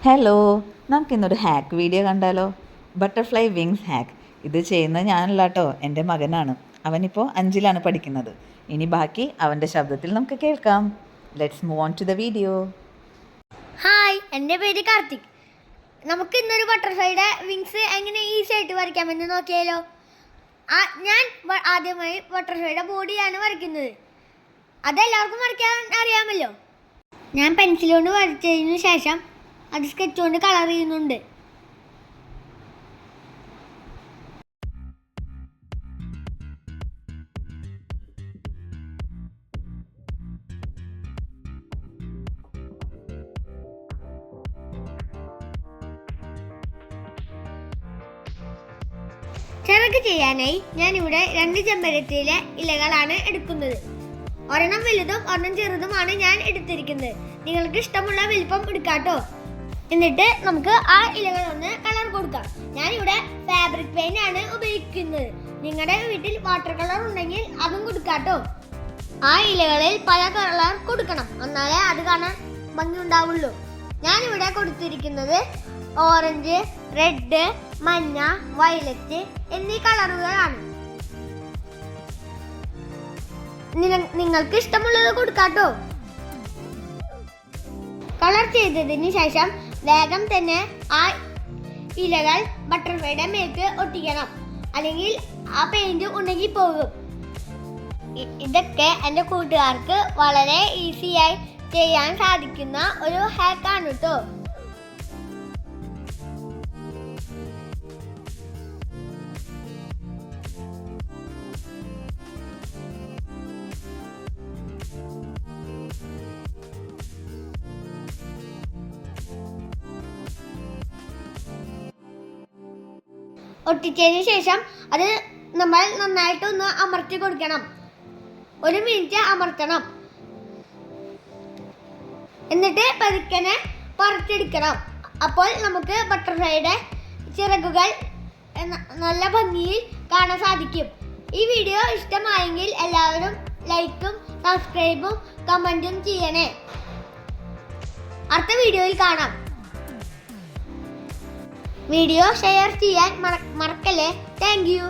Hello, നമുക്കിന്നൊരു hack video കണ്ടാലോ? Butterfly wings hack. ഇത് ചെയ്യുന്നത് ഞാനല്ല കേട്ടോ, എൻ്റെ മകനാണ്. അവനിപ്പോൾ 5ലാണ് പഠിക്കുന്നത്. ഇനി ബാക്കി അവൻ്റെ ശബ്ദത്തിൽ നമുക്ക് കേൾക്കാം. Let's move on to the video. Hi, എൻ്റെ പേര് കാർത്തിക്. നമുക്ക് ഇന്നൊരു ബട്ടർഫ്ലൈയുടെ വിങ്സ് എങ്ങനെ ഈസി ആയിട്ട് വരയ്ക്കാമെന്ന് നോക്കിയാലോ? ഞാൻ ആദ്യമായി ബട്ടർഫ്ലൈയുടെ ബോഡിയാണ് വരയ്ക്കുന്നത്. അതെല്ലാവർക്കും വരയ്ക്കാൻ അറിയാമല്ലോ. ഞാൻ പെൻസിൽ കൊണ്ട് വരച്ചതിന് ശേഷം അത് സ്കെച്ച് കൊണ്ട് കളർ ചെയ്യുന്നുണ്ട്. ചിറക് ചെയ്യാനായി ഞാനിവിടെ 2 ചെമ്പരത്തിയിലെ ഇലകളാണ് എടുക്കുന്നത്. ഒരെണ്ണം വലുതും ഒരെണ്ണം ചെറുതുമാണ് ഞാൻ എടുത്തിരിക്കുന്നത്. നിങ്ങൾക്ക് ഇഷ്ടമുള്ള വലിപ്പം എടുക്കാട്ടോ. എന്നിട്ട് നമുക്ക് ആ ഇലകളൊന്ന് കളർ കൊടുക്കാം. ഞാനിവിടെ ഫാബ്രിക് പെയിന്റ് ആണ് ഉപയോഗിക്കുന്നത്. നിങ്ങളുടെ വീട്ടിൽ വാട്ടർ കളർ ഉണ്ടെങ്കിൽ അതും കൊടുക്കാട്ടോ. ആ ഇലകളിൽ പല കളർ കൊടുക്കണം, എന്നാലേ അത് കാണാൻ ഭംഗി ഉണ്ടാവുള്ളൂ. ഞാനിവിടെ കൊടുത്തിരിക്കുന്നത് ഓറഞ്ച്, റെഡ്, മഞ്ഞ, വയലറ്റ് എന്നീ കളറുകളാണ്. നിങ്ങൾക്ക് ഇഷ്ടമുള്ളത് കൊടുക്കാട്ടോ. കളർ ചെയ്തതിന് ശേഷം വേഗം തന്നെ ആ ഇലകൾ ബട്ടർഫ്ലൈയുടെ മേലേക്ക് ഒട്ടിക്കണം, അല്ലെങ്കിൽ ആ പെയിന്റ് ഉണങ്ങി പോകും. ഇതൊക്കെ എൻ്റെ കൂട്ടുകാർക്ക് വളരെ ഈസിയായി ചെയ്യാൻ സാധിക്കുന്ന ഒരു ഹാക്കാണ് കേട്ടോ. ഒട്ടിച്ചതിന് ശേഷം അത് നമ്മൾ നന്നായിട്ടൊന്ന് അമർത്തി കൊടുക്കണം. 1 മിനിറ്റ് അമർത്തണം. എന്നിട്ട് പതുക്കനെ പറിച്ചെടുക്കണം. അപ്പോൾ നമുക്ക് ബട്ടർഫ്ലൈയുടെ ചിറകുകൾ നല്ല ഭംഗിയിൽ കാണാൻ സാധിക്കും. ഈ വീഡിയോ ഇഷ്ടമായെങ്കിൽ എല്ലാവരും ലൈക്കും സബ്സ്ക്രൈബും കമൻറ്റും ചെയ്യണേ. അടുത്ത വീഡിയോയിൽ കാണാം. വീഡിയോ ഷെയർ ചെയ്യാൻ മറക്കല്ലേ. Thank you.